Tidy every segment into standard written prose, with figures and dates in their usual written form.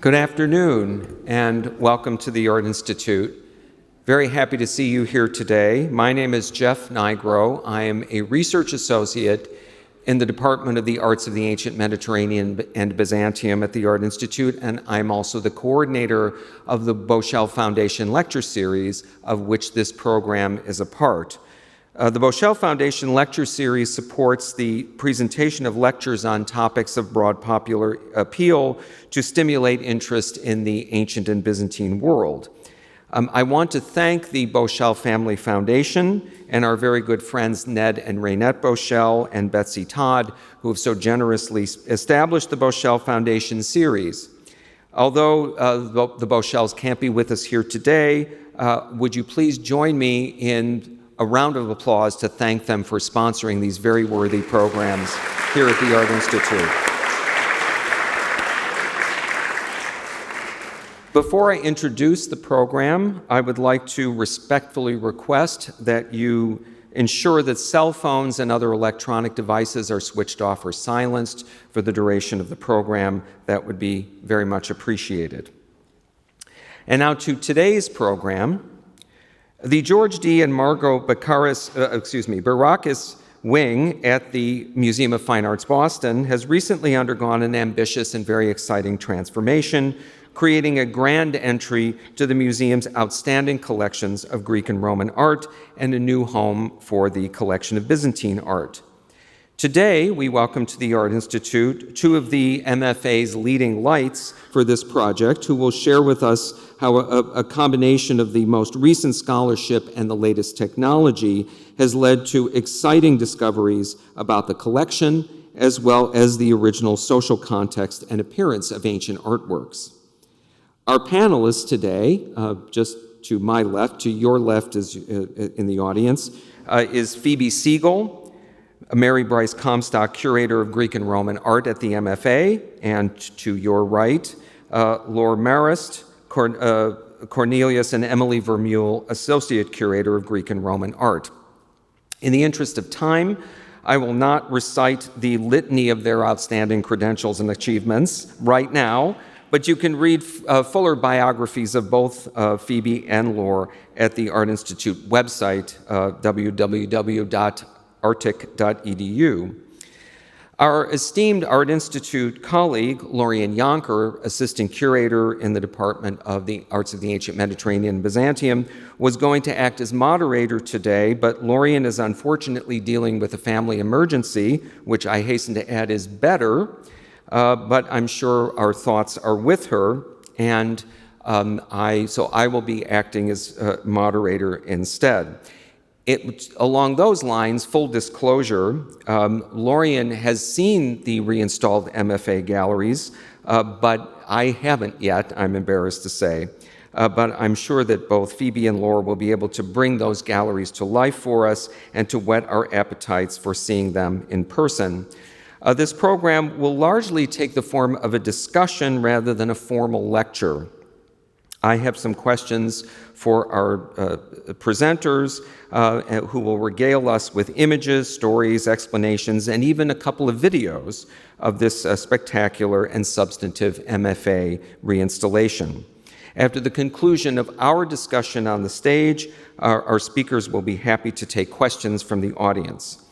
Good afternoon, and welcome to the Art Institute. Very happy to see you here today. My name is Jeff Nigro. I am a research associate in the Department of the Arts of the Ancient Mediterranean and Byzantium at the Art Institute, and I'm also the coordinator of the Boshell Foundation Lecture Series, of which this program is a part. The Boshell Foundation Lecture Series supports the presentation of lectures on topics of broad popular appeal to stimulate interest in the ancient and Byzantine world. I want to thank the Boshell Family Foundation and our very good friends Ned and Raynette Boshell and Betsy Todd, who have so generously established the Boshell Foundation series. Although the Boshells can't be with us here today, would you please join me in a round of applause to thank them for sponsoring these very worthy programs here at the Art Institute. Before I introduce the program, I would like to respectfully request that you ensure that cell phones and other electronic devices are switched off or silenced for the duration of the program. That would be very much appreciated. And now to today's program. The George D. and Margo Behrakis Wing at the Museum of Fine Arts Boston has recently undergone an ambitious and very exciting transformation, creating a grand entry to the museum's outstanding collections of Greek and Roman art and a new home for the collection of Byzantine art. Today, we welcome to the Art Institute two of the MFA's leading lights for this project, who will share with us how a combination of the most recent scholarship and the latest technology has led to exciting discoveries about the collection, as well as the original social context and appearance of ancient artworks. Our panelists today, just to my left, to your left is, in the audience, is Phoebe Segal, Mary Bryce Comstock, Curator of Greek and Roman Art at the MFA, and to your right, Laure Marest, Cornelius and Emily Vermeule, Associate Curator of Greek and Roman Art. In the interest of time, I will not recite the litany of their outstanding credentials and achievements right now, but you can read fuller biographies of both Phoebe and Laure at the Art Institute website, www.artic.edu. Our esteemed Art Institute colleague, Lorian Yonker, Assistant Curator in the Department of the Arts of the Ancient Mediterranean and Byzantium, was going to act as moderator today, but Lorian is unfortunately dealing with a family emergency, which I hasten to add is better, but I'm sure our thoughts are with her, and so I will be acting as moderator instead. Along those lines, full disclosure, Lorian has seen the reinstalled MFA galleries, but I haven't yet, I'm embarrassed to say. But I'm sure that both Phoebe and Laure will be able to bring those galleries to life for us and to whet our appetites for seeing them in person. This program will largely take the form of a discussion rather than a formal lecture. I have some questions for our presenters who will regale us with images, stories, explanations, and even a couple of videos of this spectacular and substantive MFA reinstallation. After the conclusion of our discussion on the stage, our speakers will be happy to take questions from the audience.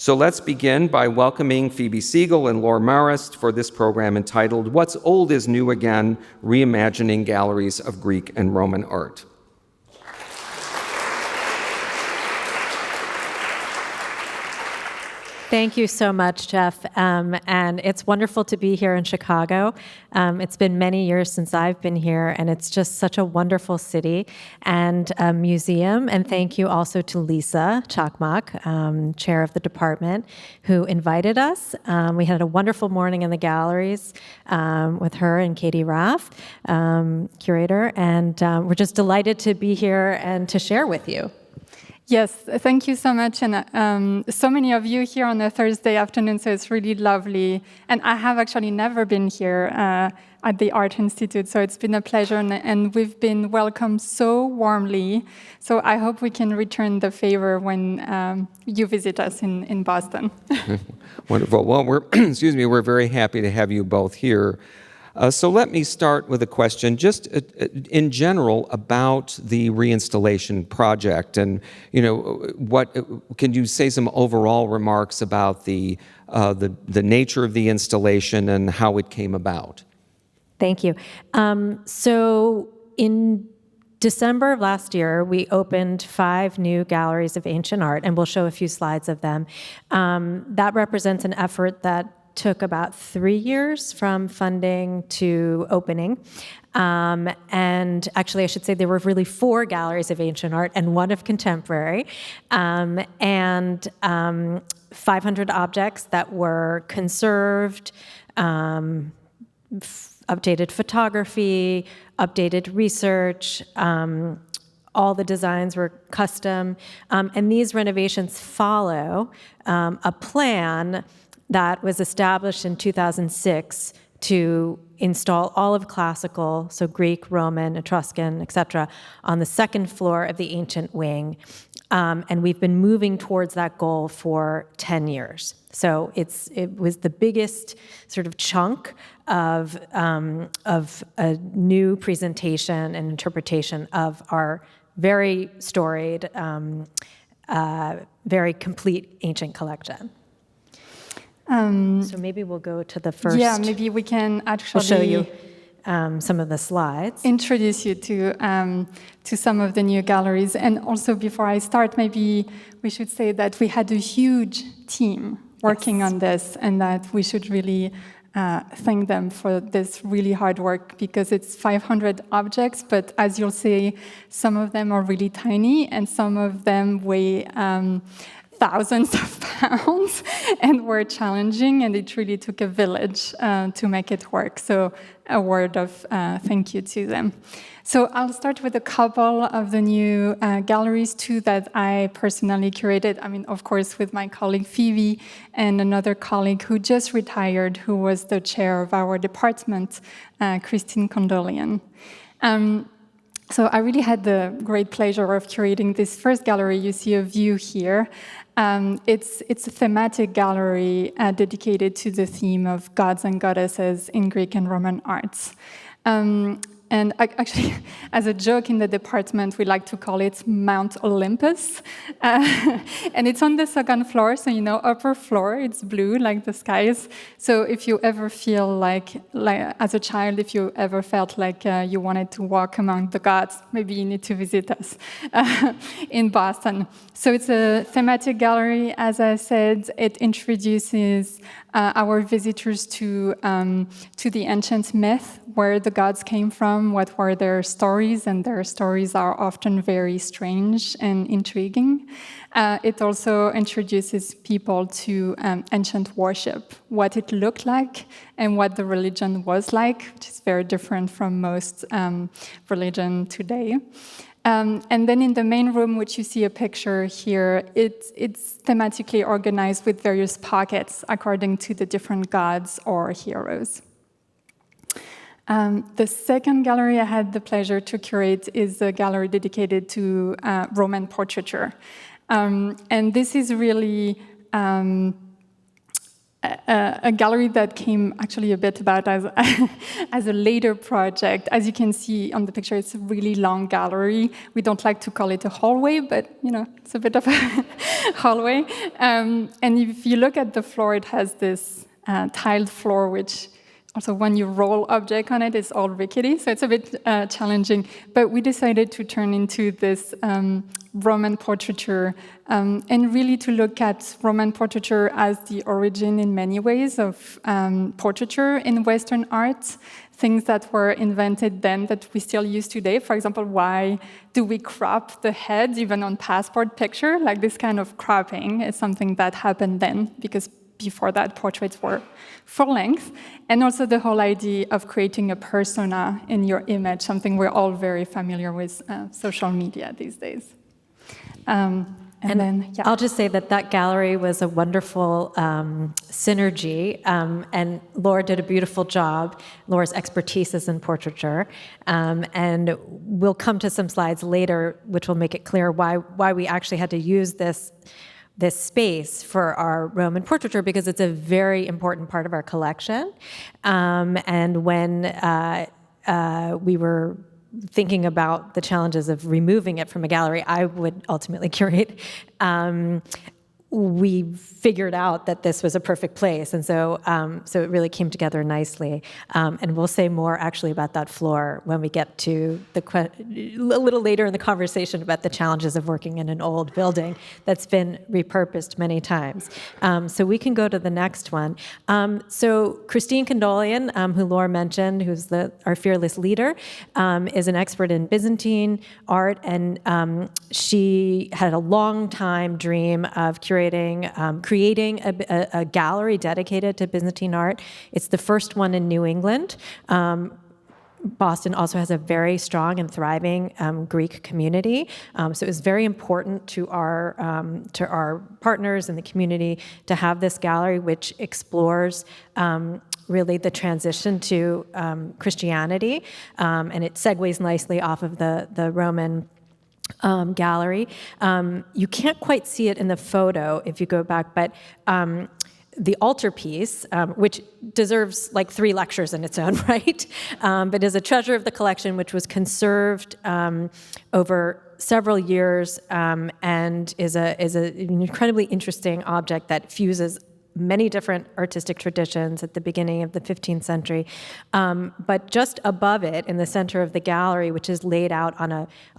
So let's begin by welcoming Phoebe Segal and Laure Marest for this program entitled What's Old is New Again, Reimagining Galleries of Greek and Roman Art. Thank you so much, Jeff, and it's wonderful to be here in Chicago. It's been many years since I've been here, and it's just such a wonderful city and museum. And thank you also to Lisa Chakmak, chair of the department, who invited us. We had a wonderful morning in the galleries with her and Katie Raff, curator, and we're just delighted to be here and to share with you. Yes, thank you so much. And so many of you here on a Thursday afternoon, so it's really lovely. And I have actually never been here at the Art Institute, so it's been a pleasure. And we've been welcomed so warmly. So I hope we can return the favor when you visit us in Boston. Wonderful. Well, we're very happy to have you both here. So let me start with a question, just in general, about the reinstallation project, and what can you say some overall remarks about the nature of the installation and how it came about? Thank you. So in December of last year, we opened 5 new galleries of ancient art, and we'll show a few slides of them. That represents an effort that took about 3 years from funding to opening. And actually, I should say there were really 4 galleries of ancient art and 1 of contemporary, and 500 objects that were conserved, updated photography, updated research. All the designs were custom. And these renovations follow a plan that was established in 2006 to install all of classical, so Greek, Roman, Etruscan, etc., on the 2nd floor of the ancient wing. And we've been moving towards that goal for 10 years. So it was the biggest sort of chunk of a new presentation and interpretation of our very storied, very complete ancient collection. So maybe we'll go to the first. Yeah, maybe we can actually show you some of the slides. Introduce you to some of the new galleries. And also, before I start, maybe we should say that we had a huge team working on this, and that we should really thank them for this really hard work, because it's 500 objects, but as you'll see, some of them are really tiny, and some of them weigh thousands of pounds and were challenging, and it really took a village to make it work. So a word of thank you to them. So I'll start with a couple of the new galleries, 2 that I personally curated. I mean, of course, with my colleague Phoebe and another colleague who just retired, who was the chair of our department, Christine Condolian. So I really had the great pleasure of curating this first gallery. You see a view here. It's a thematic gallery dedicated to the theme of gods and goddesses in Greek and Roman arts. And actually, as a joke in the department, we like to call it Mount Olympus. And it's on the 2nd floor, so upper floor, it's blue like the skies. So if you ever feel like as a child, if you ever felt like you wanted to walk among the gods, maybe you need to visit us in Boston. So it's a thematic gallery, as I said. It introduces our visitors to the ancient myth, where the gods came from, what were their stories, and their stories are often very strange and intriguing. It also introduces people to ancient worship, what it looked like and what the religion was like, which is very different from most religion today. And then in the main room, which you see a picture here, it's thematically organized with various pockets according to the different gods or heroes. The second gallery I had the pleasure to curate is a gallery dedicated to Roman portraiture. And this is really a gallery that came actually a bit about as a later project. As you can see on the picture, it's a really long gallery. We don't like to call it a hallway, but it's a bit of a hallway. And if you look at the floor, it has this tiled floor, which also when you roll object on it, it's all rickety, so it's a bit challenging. But we decided to turn into this Roman portraiture and really to look at Roman portraiture as the origin in many ways of portraiture in Western art, things that were invented then that we still use today. For example, why do we crop the head even on passport picture? Like this kind of cropping is something that happened then, because before that, portraits were full length. And also the whole idea of creating a persona in your image, something we're all very familiar with social media these days. I'll just say that gallery was a wonderful synergy, and Laure did a beautiful job. Laure's expertise is in portraiture, and we'll come to some slides later, which will make it clear why we actually had to use this this space for our Roman portraiture because it's a very important part of our collection. And when we were thinking about the challenges of removing it from a gallery I would ultimately curate, we figured out that this was a perfect place, and so it really came together nicely. And we'll say more actually about that floor when we get to a little later in the conversation about the challenges of working in an old building that's been repurposed many times. So we can go to the next one. So Christine Condolian, who Laure mentioned, who's our fearless leader, is an expert in Byzantine art, and she had a long time dream of creating a gallery dedicated to Byzantine art. It's the first one in New England. Boston also has a very strong and thriving Greek community, so it was very important to our partners in the community to have this gallery, which explores really the transition to Christianity, and it segues nicely off of the Roman gallery. You can't quite see it in the photo if you go back, but the altarpiece, which deserves like 3 lectures in its own right, but is a treasure of the collection, which was conserved over several years, and is an incredibly interesting object that fuses many different artistic traditions at the beginning of the 15th century. But just above it, in the center of the gallery, which is laid out on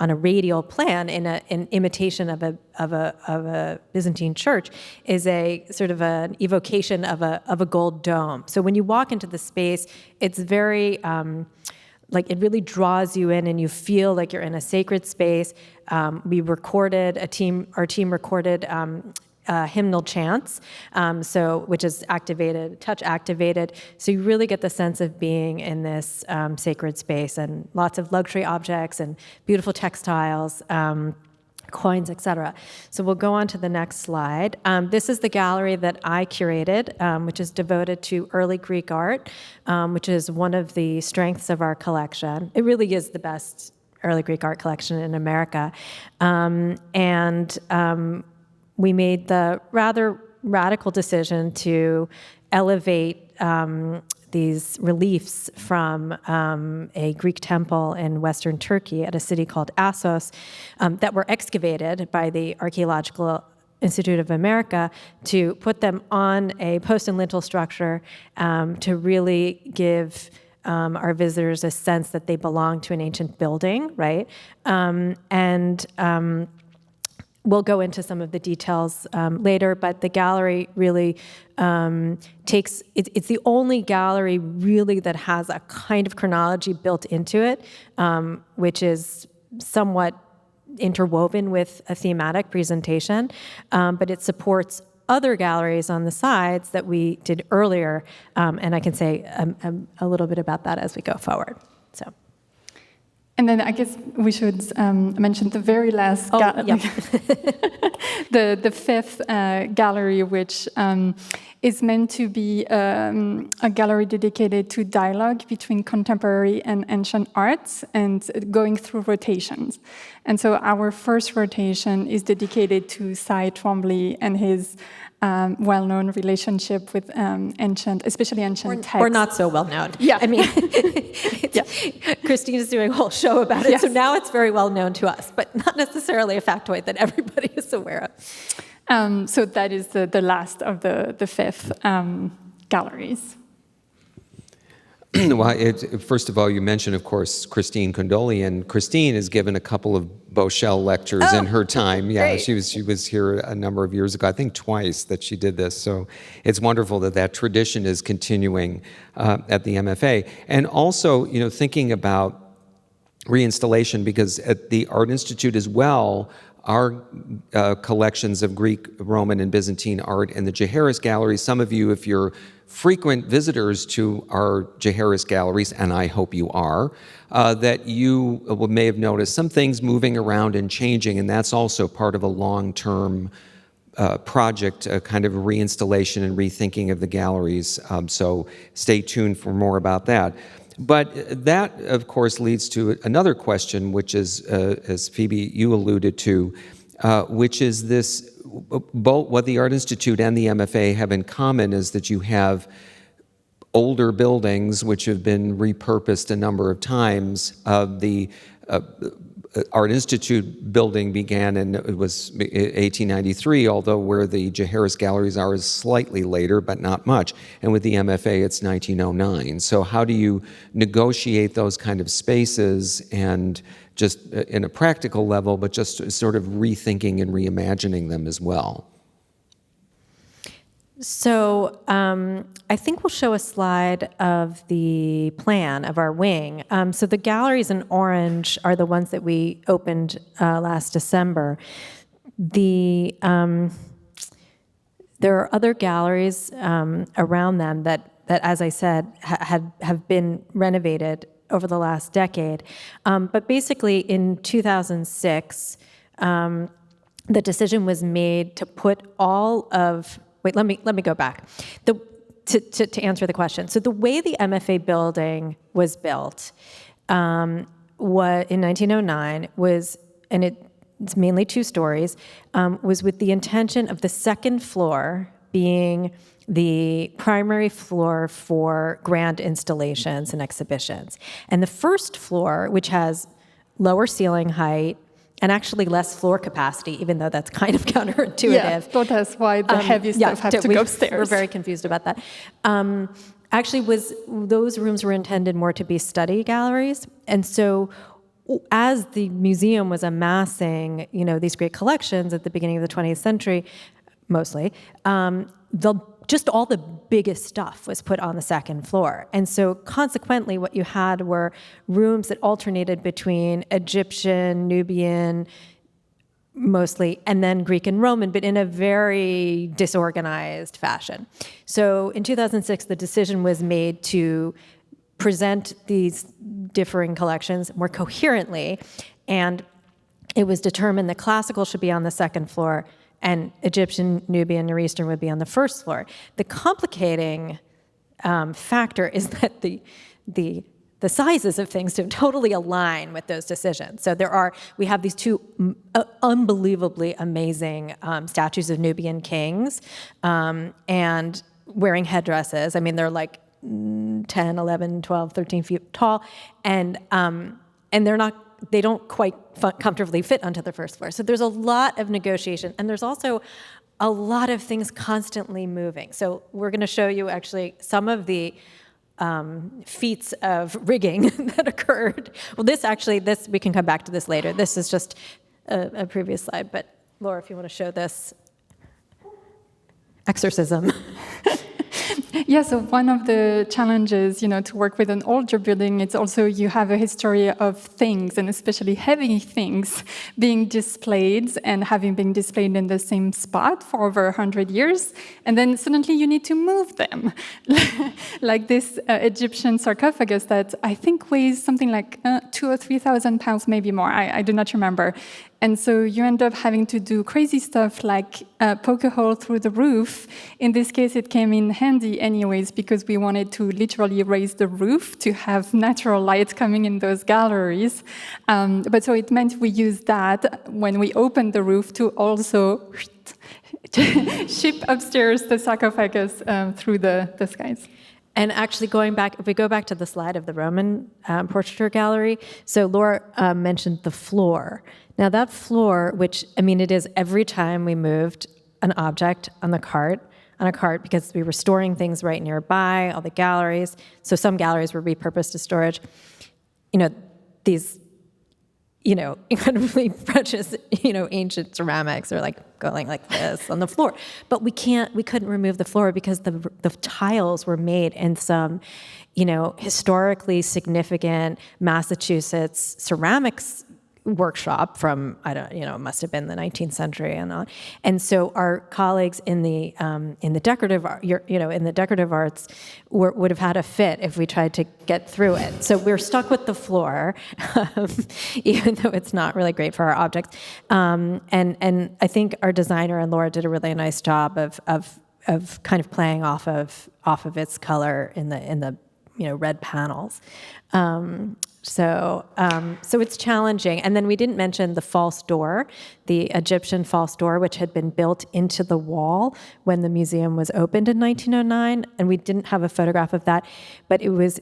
a radial plan in imitation of a Byzantine church, is a sort of an evocation of a gold dome. So when you walk into the space, it's very like it really draws you in, and you feel like you're in a sacred space. Our team recorded hymnal chants, which is touch activated. So you really get the sense of being in this sacred space, and lots of luxury objects and beautiful textiles, coins, etc. So we'll go on to the next slide. This is the gallery that I curated, which is devoted to early Greek art, which is one of the strengths of our collection. It really is the best early Greek art collection in America. We made the rather radical decision to elevate these reliefs from a Greek temple in Western Turkey at a city called Assos that were excavated by the Archaeological Institute of America, to put them on a post and lintel structure to really give our visitors a sense that they belong to an ancient building, right? We'll go into some of the details later, but the gallery really it's the only gallery really that has a kind of chronology built into it, which is somewhat interwoven with a thematic presentation, but it supports other galleries on the sides that we did earlier, and I can say a little bit about that as we go forward. So. And then I guess we should mention the very last the 5th gallery, which is meant to be a gallery dedicated to dialogue between contemporary and ancient arts, and going through rotations. And so our first rotation is dedicated to Cy Twombly and his well-known relationship with especially ancient texts. Or not so well-known. Yeah. I mean, Christine is doing a whole show about it, yes. So now it's very well-known to us, but not necessarily a factoid that everybody is aware of. So that is the last of the 5th galleries. Well, first of all, you mentioned, of course, Christine Condolian. Christine has given a couple of Boshell lectures in her time. Yeah, great. She was here a number of years ago, I think twice that she did this. So it's wonderful that tradition is continuing at the MFA. And also, thinking about reinstallation, because at the Art Institute as well, our collections of Greek, Roman, and Byzantine art in the Jaharis Gallery. Some of you, if you're frequent visitors to our Jaharis galleries, and I hope you are, that you may have noticed some things moving around and changing, and that's also part of a long-term project, a kind of reinstallation and rethinking of the galleries. So stay tuned for more about that. But that, of course, leads to another question, which is, as Phoebe, you alluded to, which is this both what the Art Institute and the MFA have in common is that you have older buildings which have been repurposed a number of times. The Art Institute building began in, it was 1893, although where the Jaharis galleries are is slightly later, but not much. And with the MFA, it's 1909. So how do you negotiate those kind of spaces, and just in a practical level, but just sort of rethinking and reimagining them as well? So I think we'll show a slide of the plan of our wing. So the galleries in orange are the ones that we opened last December. There are other galleries around them that, as I said, have been renovated over the last decade. But basically in 2006, the decision was made to put all of Wait, let me go back to answer the question. So the way the MFA building was built in 1909 was, and it's mainly 2 stories, was with the intention of the second floor being the primary floor for grand installations and exhibitions. And the first floor, which has lower ceiling height, and actually less floor capacity, even though that's kind of counterintuitive. Yeah, so that's why the heavy stuff has to go upstairs. We're very confused about that. Actually, those rooms were intended more to be study galleries. And so as the museum was amassing, these great collections at the beginning of the 20th century, mostly, just all the biggest stuff was put on the second floor. And so consequently, what you had were rooms that alternated between Egyptian, Nubian, mostly, and then Greek and Roman, but in a very disorganized fashion. So in 2006, the decision was made to present these differing collections more coherently, and it was determined that classical should be on the second floor, and Egyptian, Nubian, Near Eastern would be on the first floor. The complicating factor is that the sizes of things don't totally align with those decisions. So we have these 2 unbelievably amazing statues of Nubian kings, and wearing headdresses. I mean, they're like 10, 11, 12, 13 feet tall, and they don't quite comfortably fit onto the first floor. So there's a lot of negotiation, and there's also a lot of things constantly moving. So we're going to show you actually some of the feats of rigging that occurred. Well, this we can come back to this later. This is just a previous slide, but Laura, if you want to show this exorcism. Yeah, so one of the challenges, to work with an older building, it's also you have a history of things, and especially heavy things, being displayed and having been displayed in the same spot for over 100 years, and then suddenly you need to move them. Like this Egyptian sarcophagus that I think weighs something like 2,000 or 3,000 pounds, maybe more, I do not remember. And so you end up having to do crazy stuff like poke a hole through the roof. In this case, it came in handy anyways, because we wanted to literally raise the roof to have natural light coming in those galleries. But so it meant we used that when we opened the roof to also ship upstairs the sarcophagus through the skies. And actually if we go back to the slide of the Roman Portraiture Gallery, so Laura mentioned the floor. Now that floor, which, it is every time we moved an object on a cart, because we were storing things right nearby, all the galleries. So some galleries were repurposed to storage. These, incredibly precious, ancient ceramics are like going like this on the floor. But we couldn't remove the floor because the tiles were made in some, historically significant Massachusetts ceramics workshop from, it must have been the 19th century and on. And so our colleagues in the decorative arts would have had a fit if we tried to get through it. So we're stuck with the floor, even though it's not really great for our objects. And I think our designer and Laura did a really nice job of kind of playing off of its color in the red panels. So it's challenging. And then we didn't mention the false door, the Egyptian false door, which had been built into the wall when the museum was opened in 1909. And we didn't have a photograph of that, but it was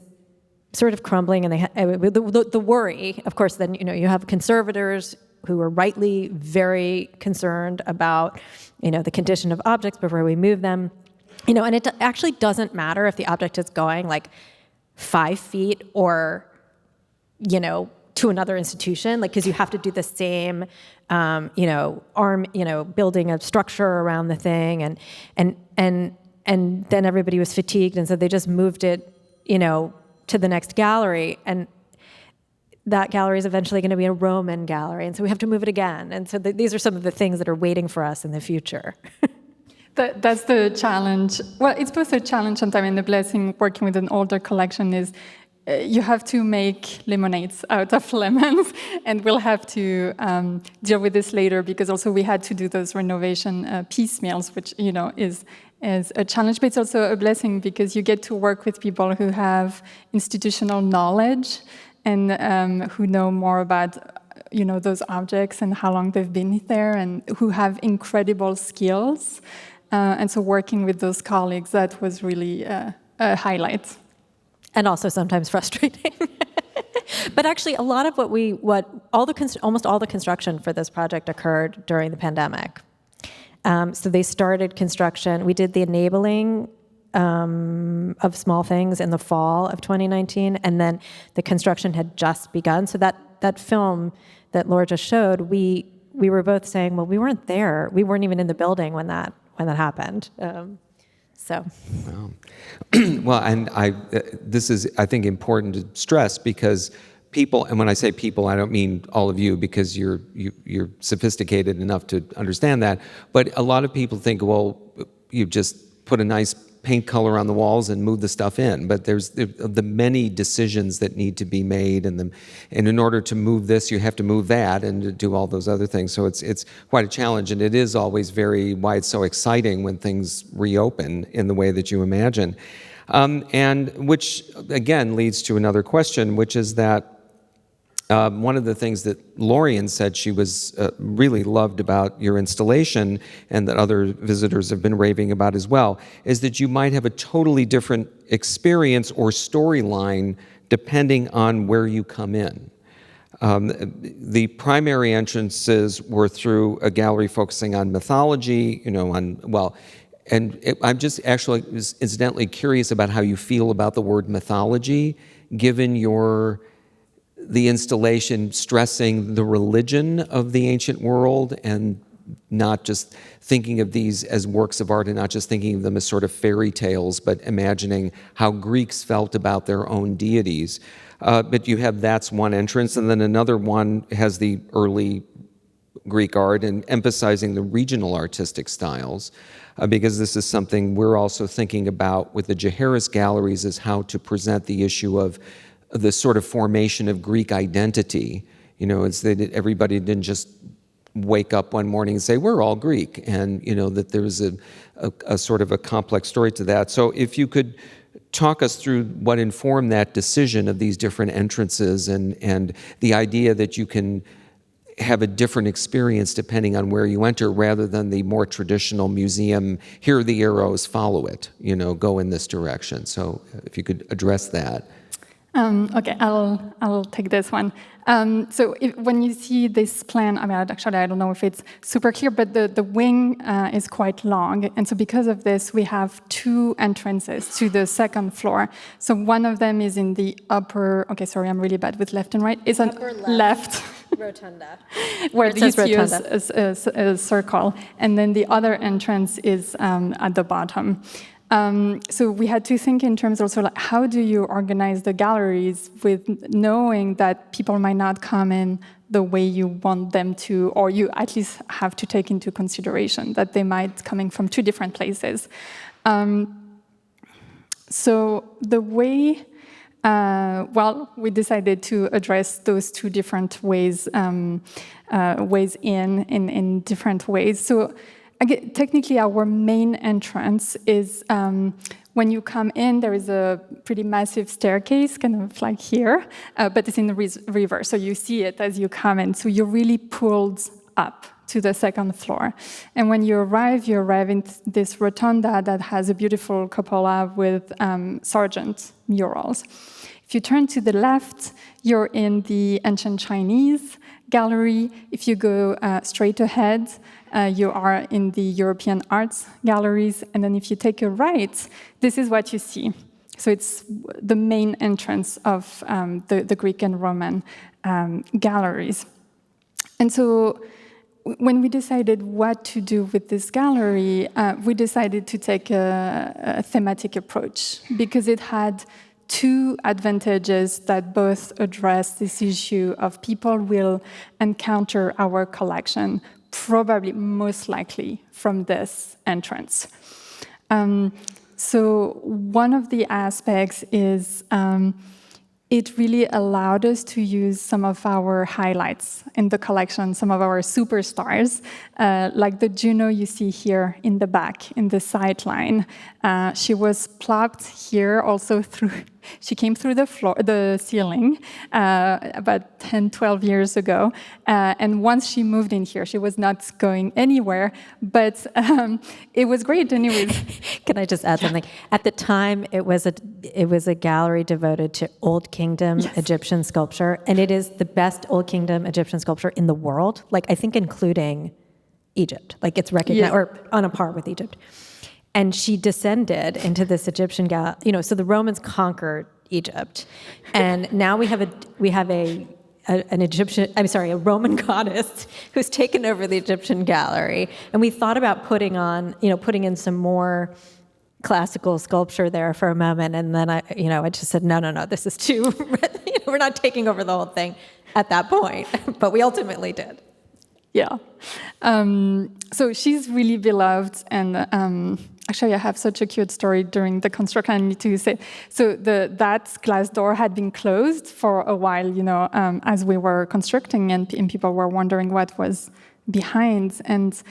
sort of crumbling. And the worry, of course, then you have conservators who were rightly very concerned about the condition of objects before we move them. And it actually doesn't matter if the object is going like 5 feet or to another institution, because you have to do the same, building a structure around the thing, and then everybody was fatigued, and so they just moved it, to the next gallery, and that gallery is eventually going to be a Roman gallery, and so we have to move it again, and so these are some of the things that are waiting for us in the future. That's the challenge. Well, it's both a challenge sometimes and a blessing. Working with an older collection is you have to make lemonades out of lemons, and we'll have to deal with this later, because also we had to do those renovation piecemeals, which is a challenge, but it's also a blessing because you get to work with people who have institutional knowledge and who know more about those objects and how long they've been there, and who have incredible skills. And so working with those colleagues, that was really a highlight. And also sometimes frustrating. But actually, a lot of almost all the construction for this project occurred during the pandemic. So they started construction. We did the enabling of small things in the fall of 2019, and then the construction had just begun. So that film that Laure just showed, we were both saying, well, we weren't there. We weren't even in the building when that happened. Wow. Well, and this is, I think, important to stress, because people, and when I say people, I don't mean all of you, because you're sophisticated enough to understand that, but a lot of people think, well, you just put a nice paint color on the walls and move the stuff in, but there's the many decisions that need to be made, and in order to move this, you have to move that, and to do all those other things. So it's quite a challenge, and it is always why it's so exciting when things reopen in the way that you imagine, and which again leads to another question, which is that one of the things that Lorian said she was really loved about your installation, and that other visitors have been raving about as well, is that you might have a totally different experience or storyline depending on where you come in. The primary entrances were through a gallery focusing on mythology, I'm just actually incidentally curious about how you feel about the word mythology, given the installation stressing the religion of the ancient world, and not just thinking of these as works of art, and not just thinking of them as sort of fairy tales, but imagining how Greeks felt about their own deities. But that's one entrance, and then another one has the early Greek art and emphasizing the regional artistic styles, because this is something we're also thinking about with the Jaharis galleries, is how to present the issue of the sort of formation of Greek identity. It's that everybody didn't just wake up one morning and say, we're all Greek, and that there's a sort of a complex story to that. So if you could talk us through what informed that decision of these different entrances, and the idea that you can have a different experience depending on where you enter, rather than the more traditional museum, here are the arrows, follow it, go in this direction. So if you could address that. Okay, I'll take this one. So when you see this plan, I don't know if it's super clear, but the wing is quite long. And so because of this, we have 2 entrances to the second floor. So one of them is in the upper, I'm really bad with left and right. It's on left. Rotunda. Where you see a circle. And then the other entrance is at the bottom. So we had to think in terms also like, how do you organize the galleries with knowing that people might not come in the way you want them to, or you at least have to take into consideration that they might coming from 2 different places. So the way, we decided to address those 2 different ways in different ways. So again, technically, our main entrance is When you come in, there is a pretty massive staircase, kind of like here, but it's in the reverse. So you see it as you come in. So you're really pulled up to the second floor. And when you arrive in this rotunda that has a beautiful cupola with Sargent murals. If you turn to the left, you're in the Ancient Chinese Gallery. If you go straight ahead, you are in the European Arts Galleries. And then if you take a right, this is what you see. So it's the main entrance of the Greek and Roman galleries. And so when we decided what to do with this gallery, we decided to take a thematic approach because it had two advantages that both address this issue of people will encounter our collection, probably most likely from this entrance. So one of the aspects is it really allowed us to use some of our highlights in the collection, some of our superstars, like the Juno you see here in the back, in the sideline. She was plopped here also through, she came through the ceiling about 10, 12 years ago. And once she moved in here, she was not going anywhere, but it was great anyways. Can I just add something? At the time, it was a gallery devoted to Old Kingdom Egyptian sculpture, and it is the best Old Kingdom Egyptian sculpture in the world, like I think including Egypt. Like it's recognized, or on a par with Egypt. And she descended into this Egyptian gallery, so the Romans conquered Egypt. And now we have a Roman goddess who's taken over the Egyptian gallery. And we thought about putting in some more classical sculpture there for a moment. And then I just said, no, this is too, we're not taking over the whole thing at that point. But we ultimately did. Yeah. So she's really beloved, and actually I have such a cute story during the construction. I need to say, so that glass door had been closed for a while, as we were constructing, and people were wondering what was behind. And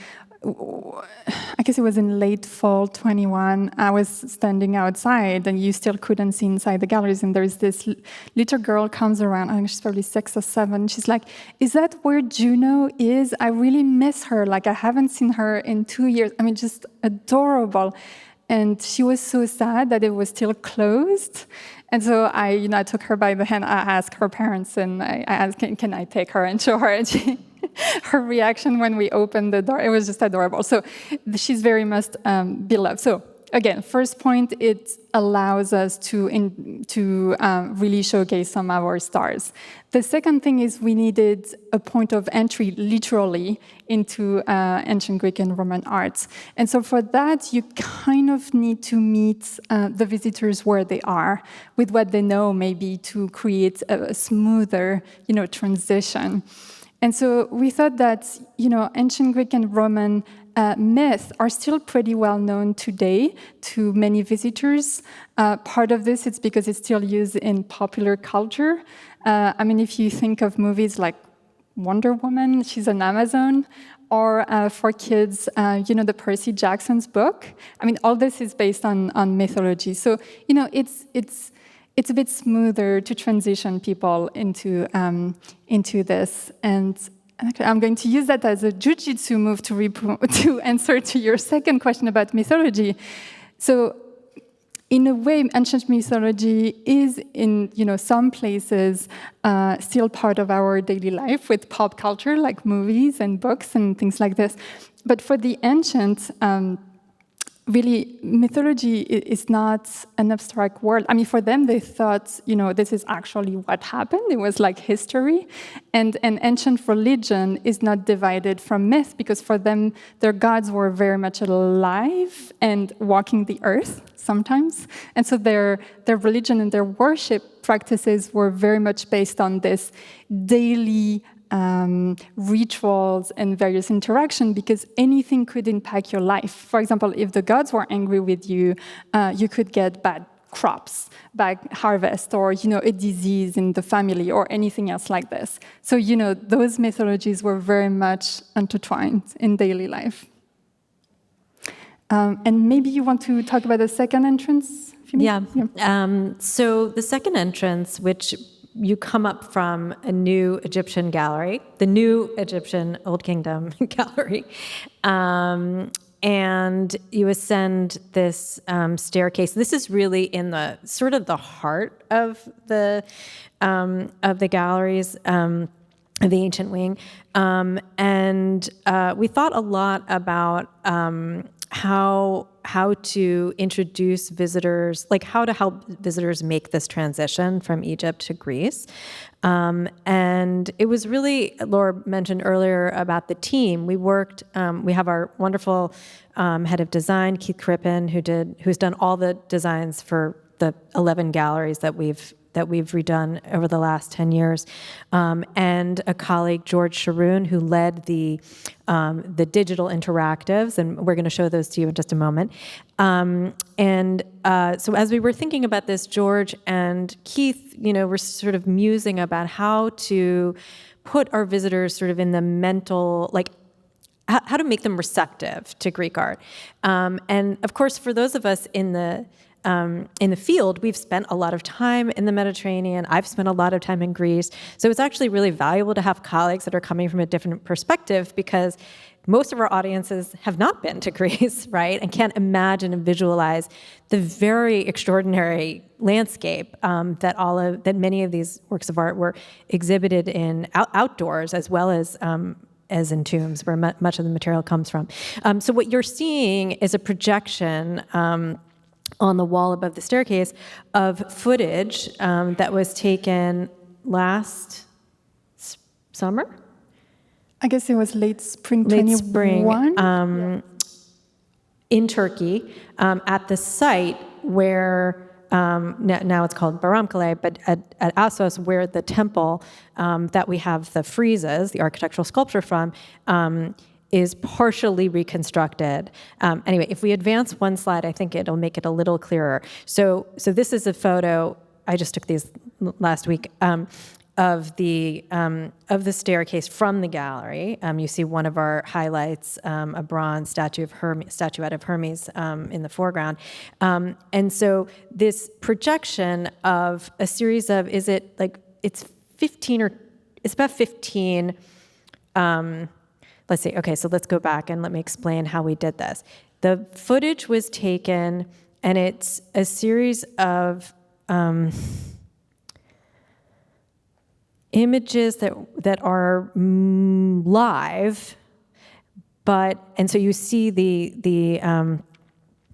I guess it was in late fall 21, I was standing outside and you still couldn't see inside the galleries, and there's this little girl comes around, I think she's probably 6 or 7, she's like, is that where Juno is? I really miss her, like I haven't seen her in 2 years. I mean, just adorable. And she was so sad that it was still closed. And so I took her by the hand, I asked her parents, and I asked, can I take her and show her? And her reaction when we opened the door, it was just adorable. So she's very much beloved. So again, first point, it allows us to really showcase some of our stars. The second thing is we needed a point of entry, literally, into ancient Greek and Roman arts. And so for that, you kind of need to meet the visitors where they are, with what they know, maybe to create a smoother, transition. And so we thought that, ancient Greek and Roman myths are still pretty well known today to many visitors. Part of this is because it's still used in popular culture. If you think of movies like Wonder Woman, she's an Amazon, or for kids, the Percy Jackson's book. All this is based on mythology. So, it's a bit smoother to transition people into this. And I'm going to use that as a jujitsu move to answer to your second question about mythology. So in a way, ancient mythology is in some places still part of our daily life with pop culture, like movies and books and things like this. But for the ancient, really, mythology is not an abstract world. For them, they thought, this is actually what happened. It was like history. And an ancient religion is not divided from myth, because for them, their gods were very much alive and walking the earth sometimes. And so their religion and their worship practices were very much based on this daily rituals and various interaction, because anything could impact your life. For example, if the gods were angry with you, you could get bad crops, bad harvest, or a disease in the family, or anything else like this. So those mythologies were very much intertwined in daily life. And maybe you want to talk about the second entrance, Phoebe? Yeah. So the second entrance, which you come up from a new Egyptian gallery, the new Egyptian Old Kingdom gallery, and you ascend this staircase. This is really in the sort of the heart of the galleries. Of the ancient wing, and we thought a lot about how to introduce visitors, like how to help visitors make this transition from Egypt to Greece. And it was really, Laure mentioned earlier about the team. We worked, we have our wonderful head of design, Keith Crippen, who's done all the designs for the 11 galleries that we've redone over the last 10 years, and a colleague, George Sharoon, who led the digital interactives, and we're going to show those to you in just a moment. So as we were thinking about this, George and Keith, were sort of musing about how to put our visitors sort of in the mental, like, how to make them receptive to Greek art. And of course, for those of us in the field, we've spent a lot of time in the Mediterranean. I've spent a lot of time in Greece. So it's actually really valuable to have colleagues that are coming from a different perspective, because most of our audiences have not been to Greece, right? And can't imagine and visualize the very extraordinary landscape that many of these works of art were exhibited in outdoors, as well as in tombs, where much of the material comes from. So what you're seeing is a projection on the wall above the staircase of footage that was taken last summer? I guess it was late spring Late 21. spring, in Turkey, at the site where, now it's called Baramkale, but at Assos, where the temple that we have the friezes, the architectural sculpture from, is partially reconstructed. Anyway, if we advance one slide, I think it'll make it a little clearer. So this is a photo, I just took these last week, of the staircase from the gallery. You see one of our highlights, a bronze statuette of Hermes in the foreground. And so this projection of a series of, it's about 15, let's see, okay, so let's go back and let me explain how we did this. The footage was taken, and it's a series of images that are live, and so you see the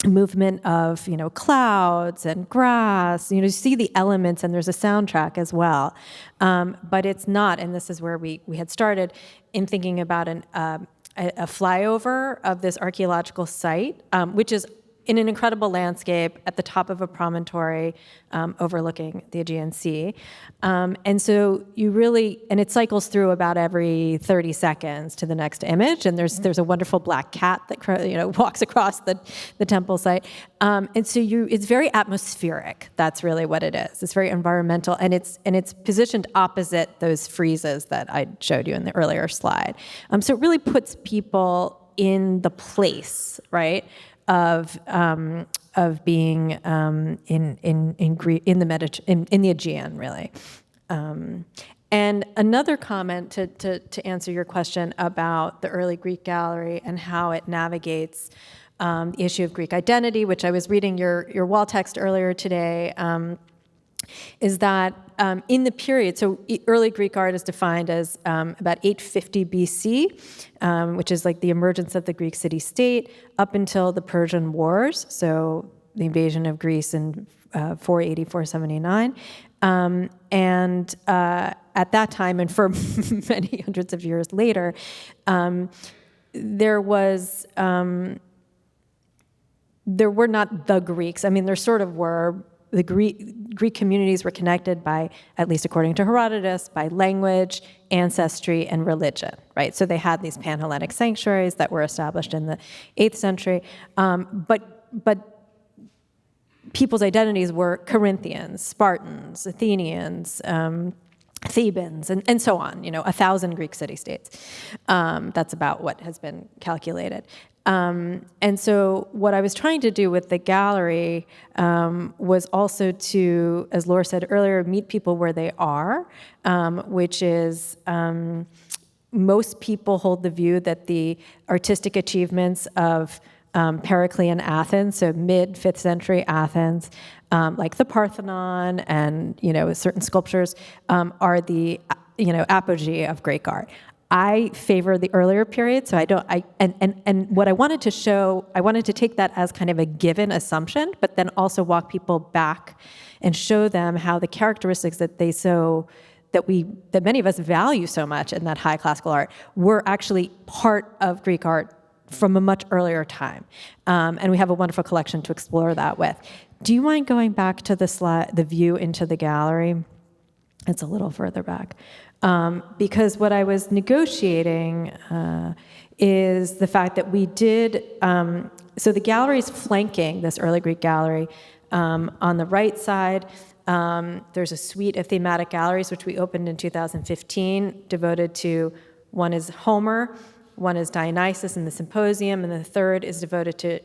movement of clouds and grass. You see the elements, and there's a soundtrack as well. But it's not, and this is where we had started in thinking about a flyover of this archaeological site, which is in an incredible landscape at the top of a promontory overlooking the Aegean Sea. And so it cycles through about every 30 seconds to the next image, and there's a wonderful black cat that walks across the temple site. And so it's very atmospheric. That's really what it is. It's very environmental, and it's positioned opposite those friezes that I showed you in the earlier slide. So it really puts people in the place, right, of being in the Aegean, really. And another comment to answer your question about the early Greek gallery and how it navigates the issue of Greek identity, which I was reading your wall text earlier today, is that in the period, so early Greek art is defined as about 850 BC, which is like the emergence of the Greek city-state, up until the Persian Wars, so the invasion of Greece in 480, 479. And at that time, and for many hundreds of years later, there were not the Greeks. I mean, there sort of were. The Greek communities were connected by, at least according to Herodotus, by language, ancestry, and religion, right? So they had these Pan-Hellenic sanctuaries that were established in the 8th century, but people's identities were Corinthians, Spartans, Athenians, Thebans, and so on, 1,000 Greek city-states. That's about what has been calculated. And so what I was trying to do with the gallery was also to, as Laure said earlier, meet people where they are, which is most people hold the view that the artistic achievements of Periclean Athens, so mid-5th century Athens, like the Parthenon and certain sculptures, are the apogee of Greek art. I favor the earlier period, so and what I wanted to show, I wanted to take that as kind of a given assumption, but then also walk people back and show them how the characteristics that that many of us value so much in that high classical art were actually part of Greek art from a much earlier time. And we have a wonderful collection to explore that with. Do you mind going back to the slide, the view into the gallery? It's a little further back. Because what I was negotiating is the fact that we did, so the gallery is flanking this early Greek gallery. On the right side, there's a suite of thematic galleries, which we opened in 2015, devoted to, one is Homer, one is Dionysus and the Symposium, and the third is devoted to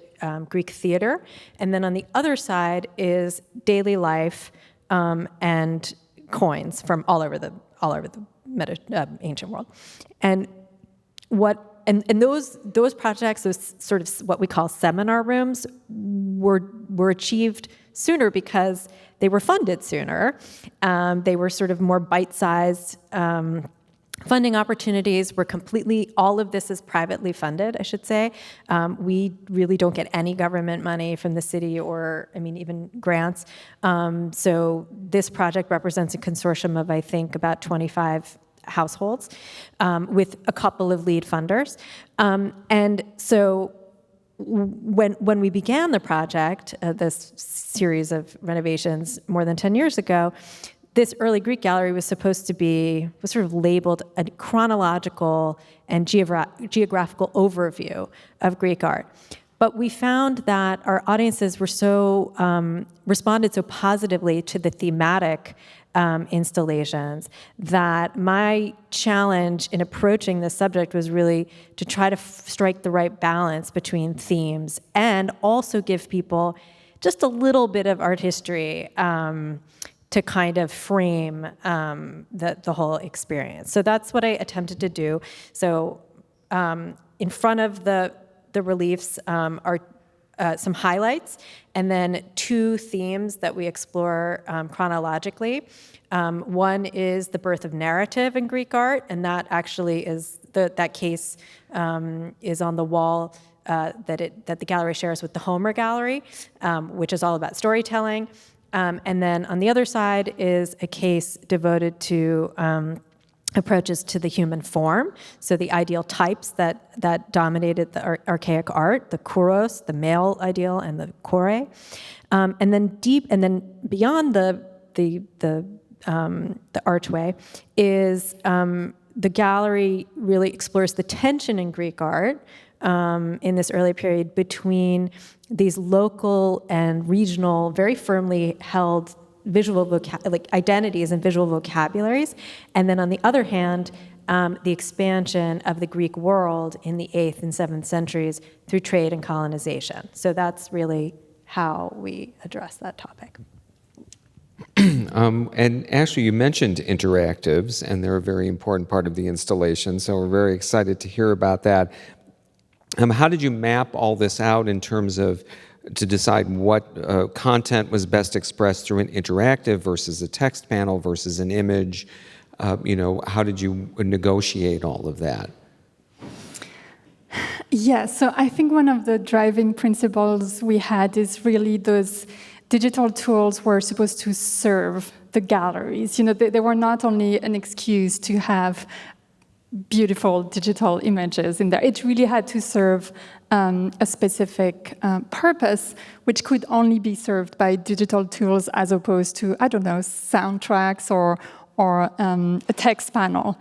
Greek theater. And then on the other side is daily life and coins from all over the ancient world. And those projects, those sort of what we call seminar rooms, were achieved sooner because they were funded sooner. They were sort of more bite-sized funding opportunities. Were completely, all of this is privately funded, I should say. We really don't get any government money from the city or, even grants. So this project represents a consortium of, I think, about 25 households with a couple of lead funders. And so when we began the project, this series of renovations more than 10 years ago, this early Greek gallery was supposed to be, was sort of labeled a chronological and geographical overview of Greek art. But we found that our audiences were responded so positively to the thematic installations that my challenge in approaching this subject was really to try to strike the right balance between themes and also give people just a little bit of art history to kind of frame the whole experience. So that's what I attempted to do. So in front of the reliefs are some highlights, and then two themes that we explore chronologically. One is the birth of narrative in Greek art, and that actually is that case is on the wall that the gallery shares with the Homer Gallery, which is all about storytelling. And then on the other side is a case devoted to approaches to the human form, so the ideal types that dominated the archaic art, the kouros, the male ideal, and the kore, and then beyond the archway is the gallery really explores the tension in Greek art in this early period between these local and regional, very firmly held visual identities and visual vocabularies, and then on the other hand, the expansion of the Greek world in the 8th and 7th centuries through trade and colonization. So that's really how we address that topic. And actually, you mentioned interactives, and they're a very important part of the installation, so we're very excited to hear about that. How did you map all this out in terms of to decide what content was best expressed through an interactive versus a text panel versus an image? How did you negotiate all of that? Yeah, so I think one of the driving principles we had is really those digital tools were supposed to serve the galleries. They were not only an excuse to have beautiful digital images in there. It really had to serve a specific purpose, which could only be served by digital tools as opposed to, soundtracks or a text panel.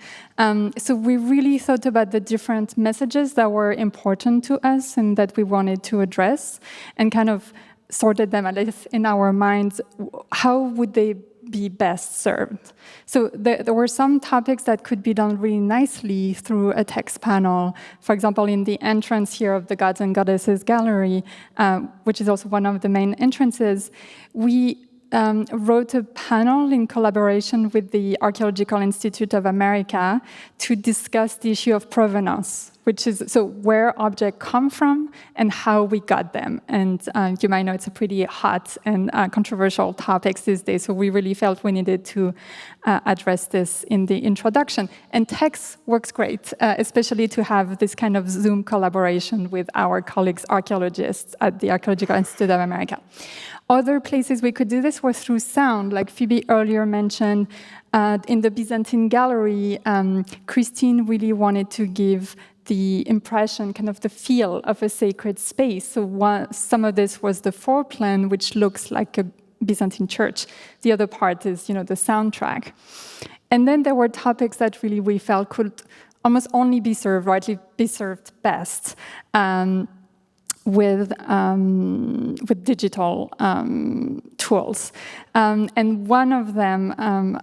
So we really thought about the different messages that were important to us and that we wanted to address, and kind of sorted them, at least in our minds, how would they be best served? So there were some topics that could be done really nicely through a text panel. For example, in the entrance here of the Gods and Goddesses Gallery, which is also one of the main entrances, we wrote a panel in collaboration with the Archaeological Institute of America to discuss the issue of provenance, which is so where objects come from and how we got them. And you might know it's a pretty hot and controversial topic these days, so we really felt we needed to address this in the introduction. And text works great, especially to have this kind of Zoom collaboration with our colleagues, archaeologists at the Archaeological Institute of America. Other places we could do this were through sound, like Phoebe earlier mentioned. In the Byzantine Gallery, Christine really wanted to give the impression, kind of the feel of a sacred space. So some of this was the floor plan, which looks like a Byzantine church. The other part is, the soundtrack. And then there were topics that really we felt could almost only be served, rightly be served best, with digital tools. And one of them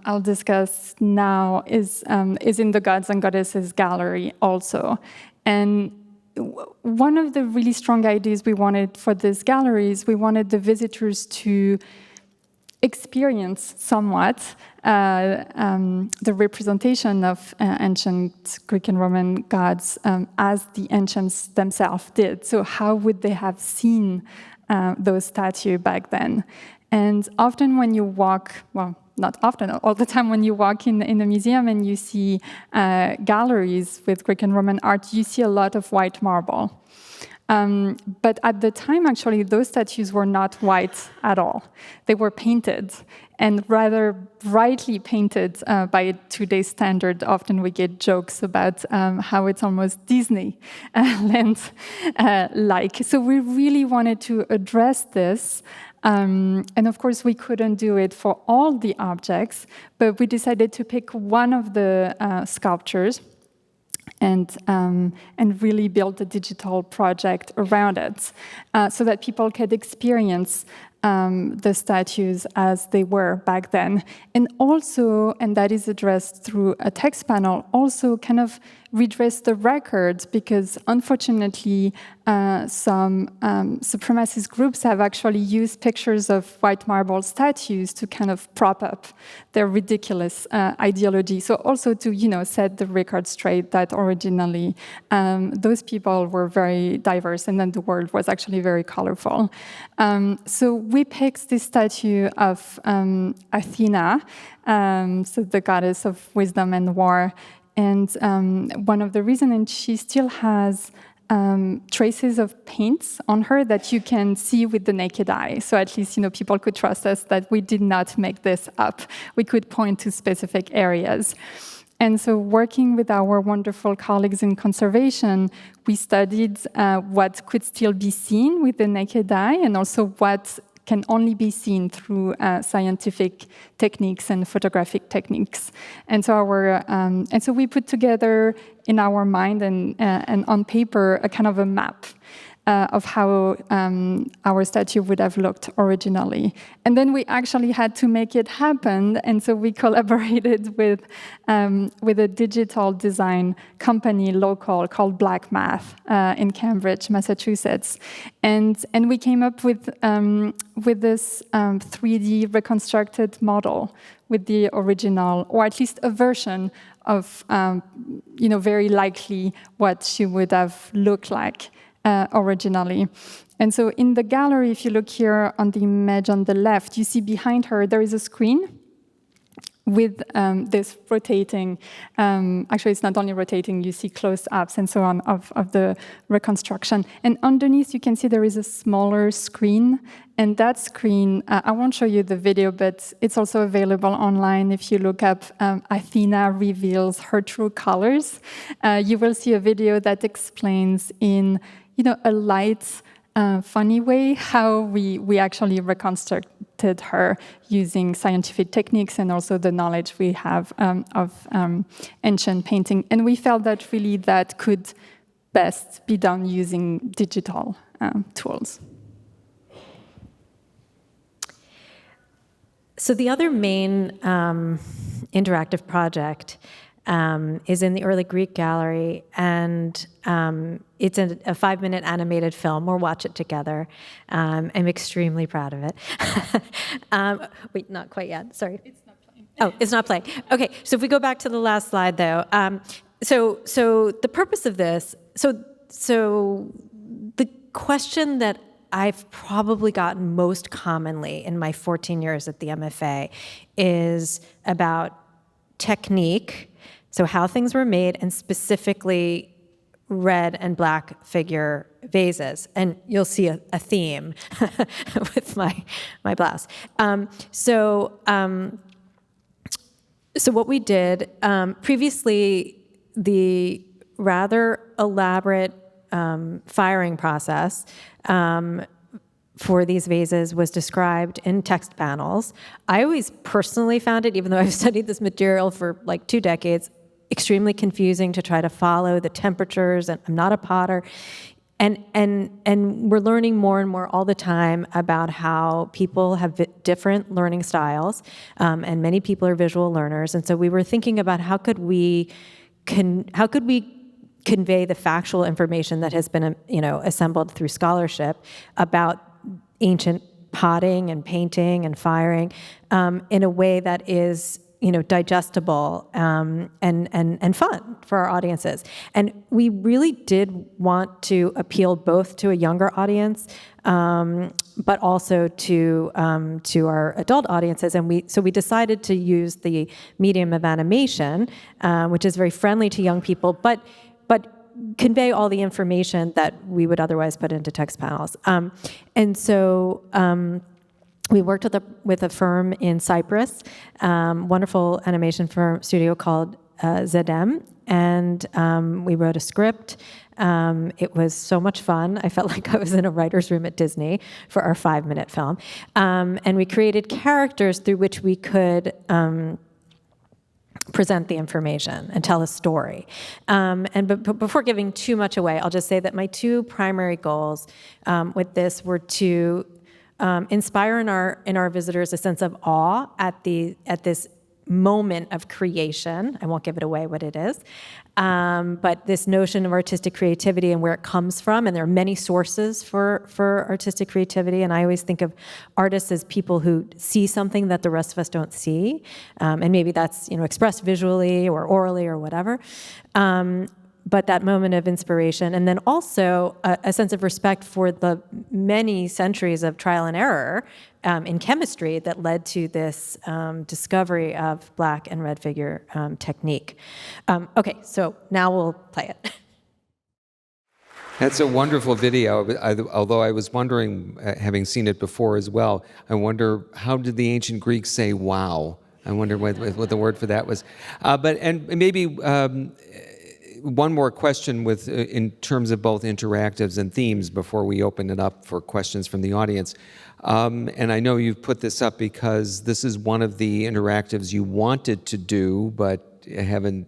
I'll discuss now is in the Gods and Goddesses Gallery also. And one of the really strong ideas we wanted for this gallery is we wanted the visitors to experience somewhat the representation of ancient Greek and Roman gods as the ancients themselves did. So how would they have seen those statues back then? And often when you walk, well, not often, all the time when you walk in the museum and you see galleries with Greek and Roman art, you see a lot of white marble. But at the time, actually, those statues were not white at all. They were painted, and rather brightly painted by today's standard. Often we get jokes about how it's almost Disneyland-like. So we really wanted to address this. And of course, we couldn't do it for all the objects, but we decided to pick one of the sculptures and really build a digital project around it so that people could experience the statues as they were back then. And also, and that is addressed through a text panel, also kind of redress the records, because unfortunately some supremacist groups have actually used pictures of white marble statues to kind of prop up their ridiculous ideology. So also to set the record straight that originally those people were very diverse, and then the world was actually very colorful. So we picked this statue of Athena, so the goddess of wisdom and war. And one of the reasons, and she still has traces of paints on her that you can see with the naked eye. So at least, people could trust us that we did not make this up. We could point to specific areas. And so working with our wonderful colleagues in conservation, we studied what could still be seen with the naked eye, and also what can only be seen through scientific techniques and photographic techniques. And so we put together in our mind and on paper a kind of a map of how our statue would have looked originally. And then we actually had to make it happen, and so we collaborated with a digital design company local called Black Math in Cambridge, Massachusetts. And we came up with this 3D reconstructed model with the original, or at least a version of, very likely what she would have looked like originally. And so in the gallery, if you look here on the image on the left, you see behind her there is a screen with this rotating, actually it's not only rotating, you see close-ups and so on of the reconstruction. And underneath you can see there is a smaller screen, and that screen, I won't show you the video, but it's also available online. If you look up Athena reveals her true colors, you will see a video that explains in a light, funny way how we actually reconstructed her using scientific techniques and also the knowledge we have of ancient painting. And we felt that really that could best be done using digital tools. So the other main interactive project is in the early Greek gallery, and it's a 5-minute animated film. We'll watch it together. I'm extremely proud of it. Wait, not quite yet. Sorry. It's not playing. Oh, it's not playing. Okay, so if we go back to the last slide, though. So the purpose of this, so the question that I've probably gotten most commonly in my 14 years at the MFA is about technique, so how things were made, and specifically red and black figure vases. And you'll see a theme with my blouse. So what we did, previously, the rather elaborate firing process for these vases was described in text panels. I always personally found it, even though I've studied this material for like 2 decades, extremely confusing to try to follow the temperatures, and I'm not a potter. And we're learning more and more all the time about how people have different learning styles, and many people are visual learners. And so we were thinking about how could we convey the factual information that has been, assembled through scholarship about ancient potting and painting and firing in a way that is, digestible and fun for our audiences. And we really did want to appeal both to a younger audience, but also to our adult audiences. And we decided to use the medium of animation, which is very friendly to young people, but convey all the information that we would otherwise put into text panels. And so we worked with a firm in Cyprus, wonderful animation firm studio called Zedem, and we wrote a script. It was so much fun. I felt like I was in a writer's room at Disney for our 5-minute film. And we created characters through which we could present the information and tell a story. But before giving too much away, I'll just say that my 2 primary goals with this were to inspire in our visitors a sense of awe at this moment of creation. I won't give it away what it is, but this notion of artistic creativity and where it comes from, and there are many sources for artistic creativity, and I always think of artists as people who see something that the rest of us don't see, and maybe that's expressed visually or orally or whatever. But that moment of inspiration, and then also a sense of respect for the many centuries of trial and error in chemistry that led to this discovery of black and red figure technique. Okay, so now we'll play it. That's a wonderful video, although I was wondering, having seen it before as well, I wonder, how did the ancient Greeks say wow? I wonder what the word for that was. And maybe one more question in terms of both interactives and themes before we open it up for questions from the audience. And I know you've put this up because this is one of the interactives you wanted to do, but haven't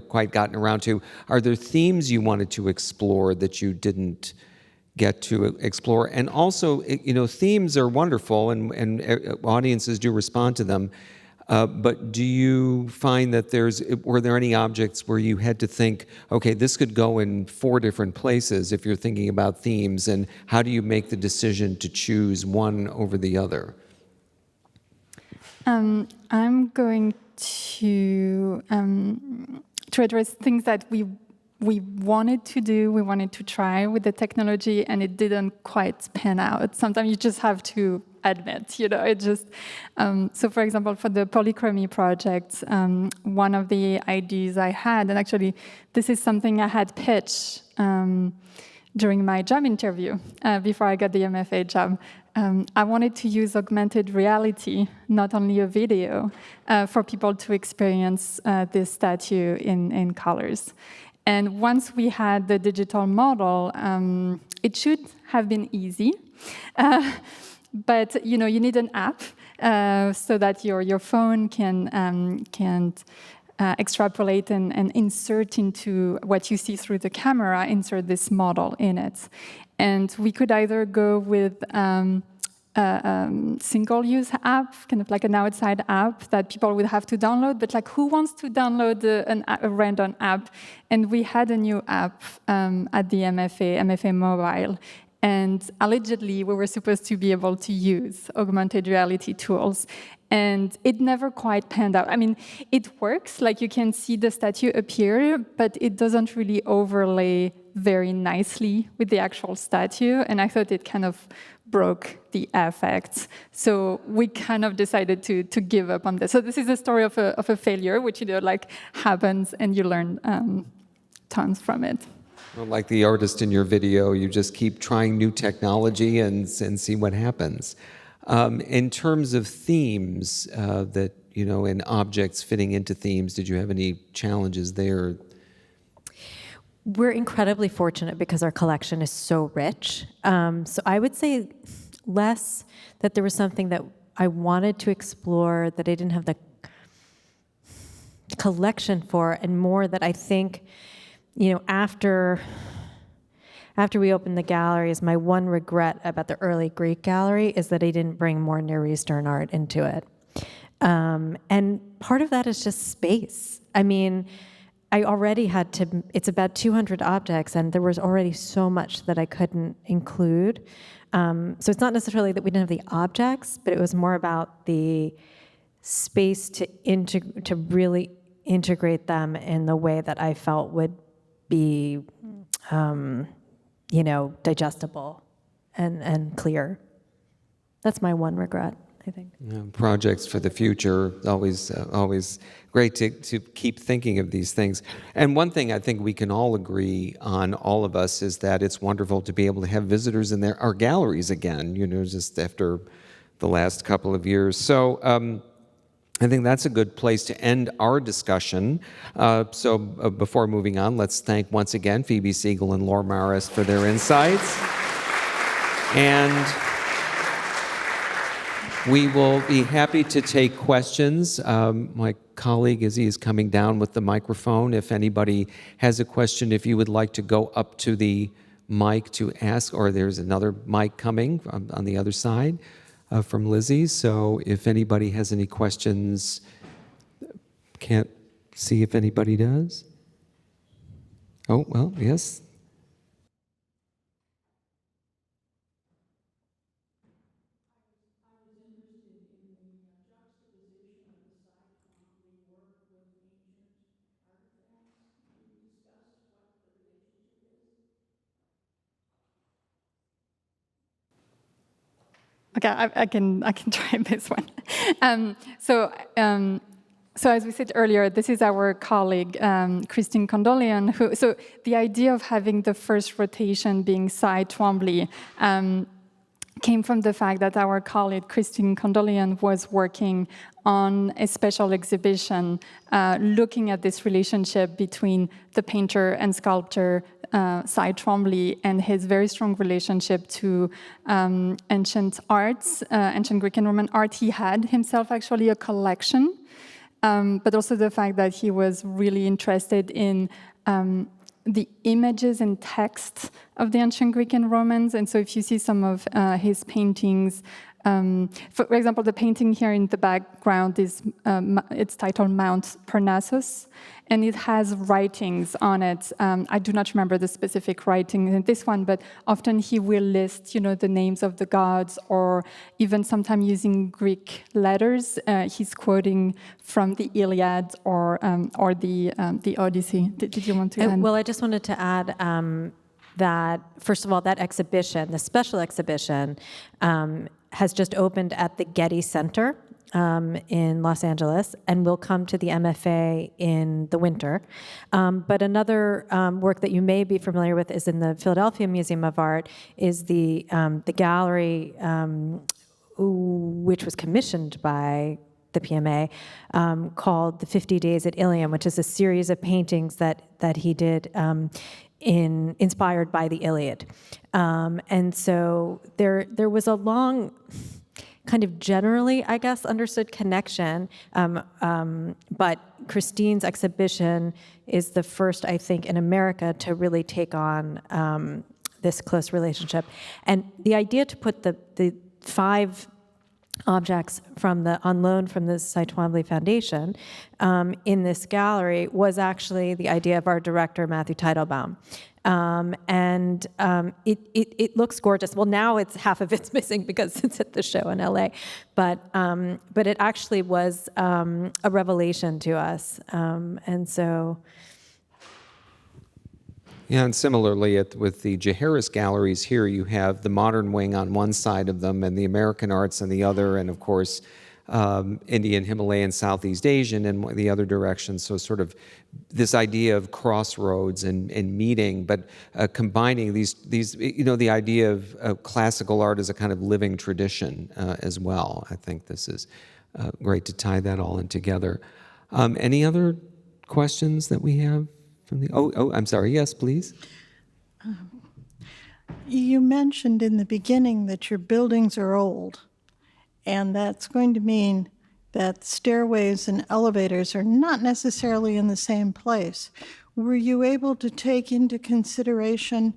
quite gotten around to. Are there themes you wanted to explore that you didn't get to explore? And also, themes are wonderful, and audiences do respond to them. But do you find that were there any objects where you had to think, okay, this could go in 4 different places if you're thinking about themes, and how do you make the decision to choose one over the other? I'm going to address things that we wanted to do, we wanted to try with the technology, and it didn't quite pan out. Sometimes you just have to admit, it just, so for example, for the polychromy project, one of the ideas I had, and actually this is something I had pitched during my job interview before I got the MFA job. I wanted to use augmented reality, not only a video, for people to experience this statue in colors. And once we had the digital model, it should have been easy. But you need an app so that your phone can extrapolate and insert into what you see through the camera, insert this model in it. And we could either go with single-use app, kind of like an outside app that people would have to download. But like, who wants to download a random app? And we had a new app at the MFA Mobile. And allegedly, we were supposed to be able to use augmented reality tools. And it never quite panned out. I mean, it works, like you can see the statue appear, but it doesn't really overlay very nicely with the actual statue. And I thought it kind of broke the effect. So we kind of decided to give up on this. So this is a story of a failure, which, like happens and you learn tons from it. Well, like the artist in your video, you just keep trying new technology and see what happens. In terms of themes that, and objects fitting into themes, did you have any challenges there? We're incredibly fortunate because our collection is so rich. So I would say less that there was something that I wanted to explore that I didn't have the collection for, and more that I think, after we opened the galleries, my one regret about the early Greek gallery is that I didn't bring more Near Eastern art into it. And part of that is just space. I mean, I already had to, it's about 200 objects, and there was already so much that I couldn't include. So it's not necessarily that we didn't have the objects, but it was more about the space to really integrate them in the way that I felt would be, digestible and clear. That's my one regret, I think. Projects for the future, always great to keep thinking of these things. And one thing I think we can all agree on, all of us, is that it's wonderful to be able to have visitors in our galleries again, just after the last couple of years. So I think that's a good place to end our discussion. So before moving on, let's thank once again Phoebe Segal and Laure Marest for their insights. And we will be happy to take questions. My colleague Izzy is coming down with the microphone. If anybody has a question, if you would like to go up to the mic to ask, or there's another mic coming on the other side from Lizzie. So if anybody has any questions, can't see if anybody does. Oh, well, yes. Okay, I can try this one. So as we said earlier, this is our colleague, Christine Condolian. So the idea of having the first rotation being Cy Twombly came from the fact that our colleague, Christine Condolian, was working on a special exhibition looking at this relationship between the painter and sculptor Cy Twombly and his very strong relationship to ancient arts, ancient Greek and Roman art. He had himself actually a collection, but also the fact that he was really interested in the images and text of the ancient Greek and Romans. And so if you see some of his paintings, for example, the painting here in the background is, it's titled Mount Parnassus, and it has writings on it. I do not remember the specific writing in this one, but often he will list, the names of the gods, or even sometimes using Greek letters. He's quoting from the Iliad or the Odyssey. Did you want to add? Well, I just wanted to add that, first of all, that exhibition, the special exhibition, has just opened at the Getty Center in Los Angeles, and will come to the MFA in the winter. But another work that you may be familiar with is in the Philadelphia Museum of Art, is the gallery which was commissioned by the PMA, called The 50 Days at Ilium, which is a series of paintings that he did inspired by the Iliad. And so there was a long, kind of generally, I guess, understood connection, but Christine's exhibition is the first, I think, in America to really take on this close relationship. And the idea to put the 5 objects on loan from the Cy Twombly Foundation in this gallery was actually the idea of our director, Matthew Teitelbaum. It looks gorgeous. Well, now half of it's missing because it's at the show in LA, but it actually was a revelation to us, and so. Yeah, and similarly, with the Jaharis galleries here, you have the modern wing on one side of them and the American arts on the other, and of course, Indian, Himalayan, Southeast Asian in the other direction. So sort of this idea of crossroads and meeting, but combining these, the idea of classical art as a kind of living tradition as well. I think this is great to tie that all in together. Any other questions that we have? I'm sorry. Yes, please. You mentioned in the beginning that your buildings are old, and that's going to mean that stairways and elevators are not necessarily in the same place. Were you able to take into consideration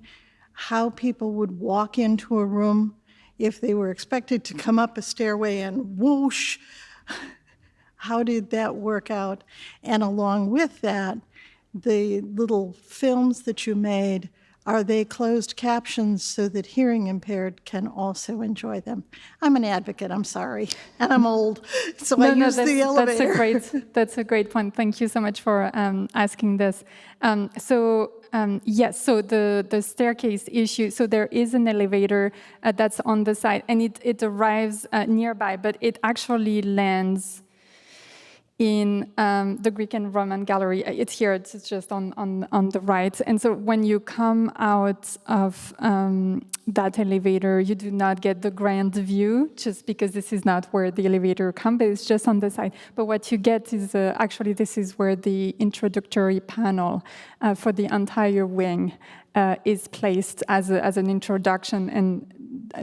how people would walk into a room if they were expected to come up a stairway and whoosh? How did that work out? And along with that, the little films that you made, are they closed captions so that hearing impaired can also enjoy them? I'm an advocate, I'm sorry, and I'm old, so I use the elevator. That's a great point. Thank you so much for asking this. Yes, so the staircase issue, so there is an elevator that's on the side, and it arrives nearby, but it actually lands in the Greek and Roman gallery. It's here, it's just on the right. And so when you come out of that elevator, you do not get the grand view, just because this is not where the elevator comes, but it's just on the side. But what you get is, actually this is where the introductory panel for the entire wing is placed as an introduction and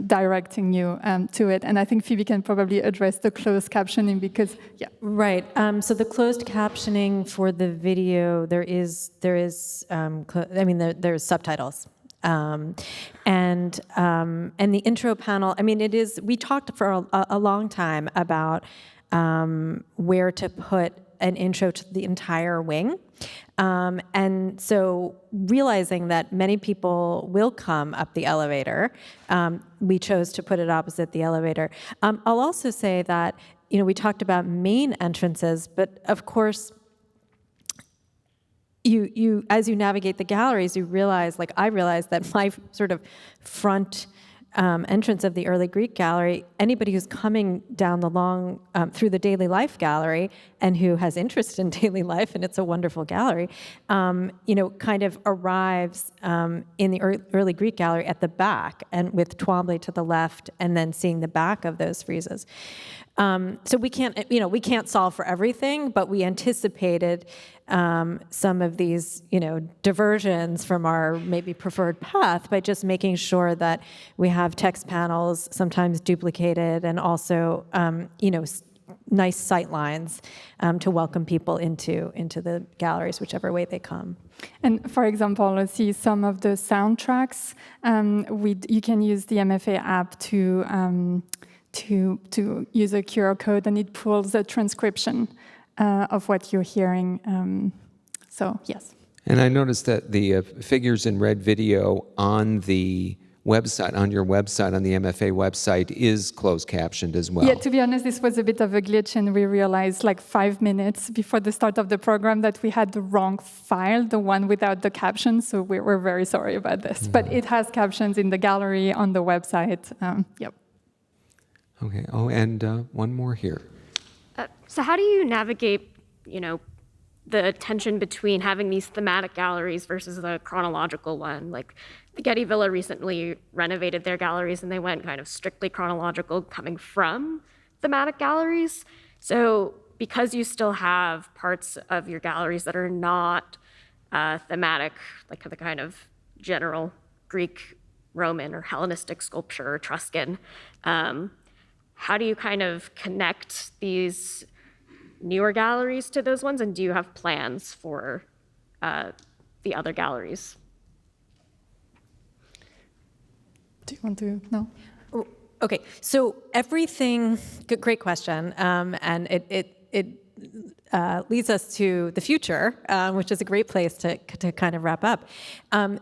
directing you to it. And I think Phoebe can probably address the closed captioning because, yeah. Right. So the closed captioning for the video, there's subtitles. And the intro panel, we talked for a long time about where to put an intro to the entire wing. And so realizing that many people will come up the elevator, we chose to put it opposite the elevator. I'll also say that, we talked about main entrances, but of course, you as you navigate the galleries, you realize, like I realized, that my sort of front entrance of the early Greek gallery, anybody who's coming down the long, through the daily life gallery and who has interest in daily life, and it's a wonderful gallery, kind of arrives in the early Greek gallery at the back, and with Twombly to the left, and then seeing the back of those friezes. So we can't solve for everything, but we anticipated some of these, diversions from our maybe preferred path by just making sure that we have text panels, sometimes duplicated, and also, nice sight lines to welcome people into the galleries, whichever way they come. And for example, let's see some of the soundtracks. You can use the MFA app to use a QR code, and it pulls a transcription of what you're hearing. So, yes. And I noticed that the figures in red video on the website, on your website, on the MFA website, is closed captioned as well. Yeah, to be honest, this was a bit of a glitch, and we realized 5 minutes before the start of the program that we had the wrong file, the one without the captions, so we're very sorry about this. Mm-hmm. But it has captions in the gallery, on the website. Yep. Okay. Oh, and one more here. So how do you navigate, the tension between having these thematic galleries versus the chronological one? Like the Getty Villa recently renovated their galleries, and they went kind of strictly chronological, coming from thematic galleries. So because you still have parts of your galleries that are not thematic, like the kind of general Greek, Roman, or Hellenistic sculpture, or Etruscan, how do you kind of connect these newer galleries to those ones, and do you have plans for the other galleries? Do you want to know? Okay, so everything, great question, and it leads us to the future, which is a great place to kind of wrap up.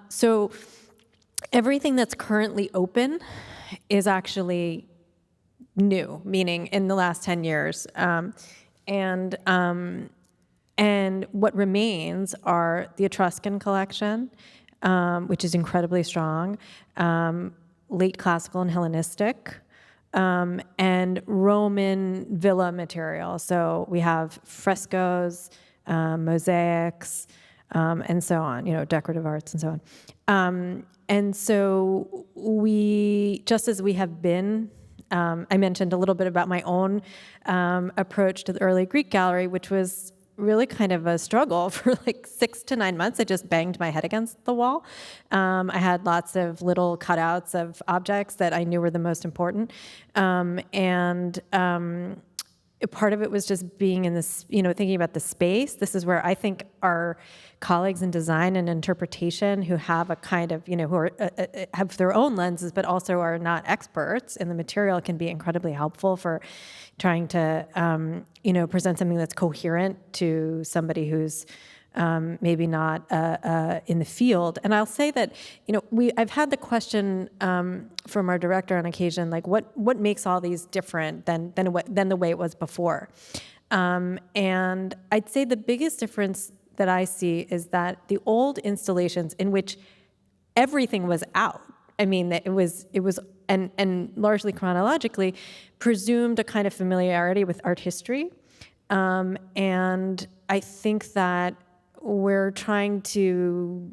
So everything that's currently open is actually new, meaning in the last 10 years. And what remains are the Etruscan collection, which is incredibly strong, late classical and Hellenistic, and Roman villa material. So we have frescoes, mosaics, and so on, decorative arts and so on. And so just as we have been, I mentioned a little bit about my own approach to the early Greek gallery, which was really kind of a struggle for like 6 to 9 months. I just banged my head against the wall. I had lots of little cutouts of objects that I knew were the most important. Part of it was just being in this, thinking about the space. This is where I think our colleagues in design and interpretation who have a kind of, who are, have their own lenses, but also are not experts in the material can be incredibly helpful for trying to, present something that's coherent to somebody who's maybe not in the field. And I'll say that, I've had the question from our director on occasion, like what makes all these different than the way it was before? And I'd say the biggest difference that I see is that the old installations in which everything was out, I mean, it was and largely chronologically presumed a kind of familiarity with art history. And I think that we're trying to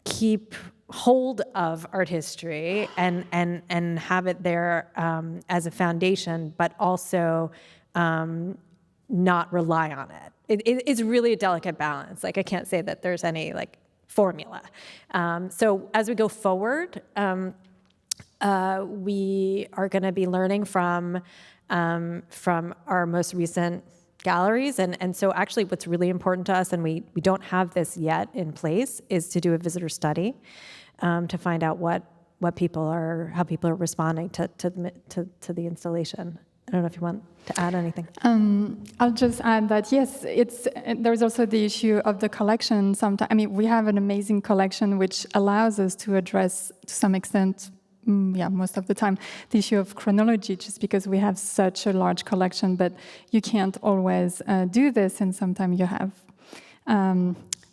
keep hold of art history and have it there as a foundation, but also not rely on it. It's really a delicate balance. Like, I can't say that there's any formula. So as we go forward, we are going to be learning from our most recent galleries. And so actually what's really important to us, and we don't have this yet in place, is to do a visitor study to find out how people are responding to the installation. I don't know if you want to add anything. I'll just add that, yes, there's also the issue of the collection. We have an amazing collection which allows us to address, to some extent, most of the time, the issue of chronology, just because we have such a large collection, but you can't always do this, and sometimes you have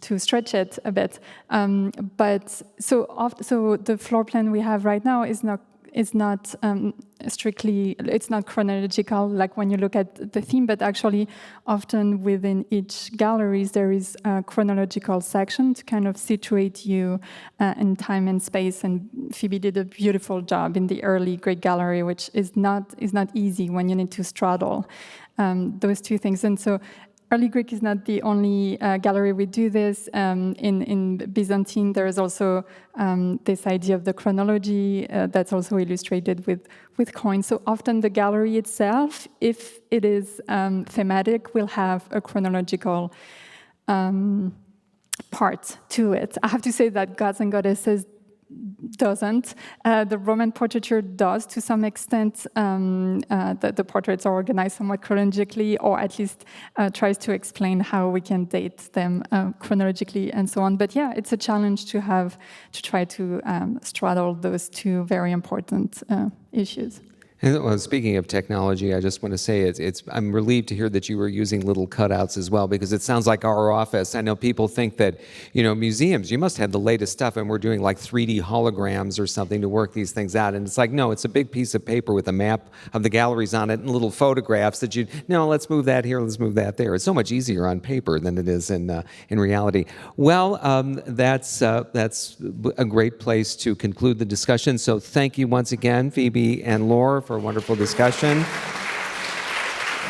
to stretch it a bit. But the floor plan we have right now is not strictly, it's not chronological, like when you look at the theme, but actually often within each galleries there is a chronological section to kind of situate you in time and space. And Phoebe did a beautiful job in the early Greek gallery, which is not easy when you need to straddle those two things. And so early Greek is not the only gallery we do this. In Byzantine, there is also this idea of the chronology that's also illustrated with coins. So often the gallery itself, if it is thematic, will have a chronological part to it. I have to say that Gods and Goddesses doesn't. The Roman portraiture does to some extent. The portraits are organized somewhat chronologically, or at least tries to explain how we can date them chronologically and so on. But yeah, it's a challenge to try to straddle those two very important issues. And, well, speaking of technology, I just want to say I'm relieved to hear that you were using little cutouts as well, because it sounds like our office. I know people think that, museums, you must have the latest stuff, and we're doing like 3D holograms or something to work these things out. And it's like, no, it's a big piece of paper with a map of the galleries on it and little photographs that let's move that here, let's move that there. It's so much easier on paper than it is in reality. Well, that's a great place to conclude the discussion. So thank you once again, Phoebe and Laure, for a wonderful discussion.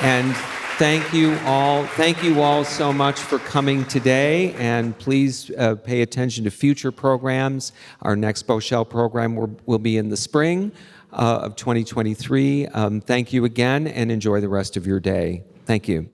And thank you all so much for coming today. And please pay attention to future programs. Our next Boshell program will be in the spring of 2023. Thank you again, and enjoy the rest of your day. Thank you.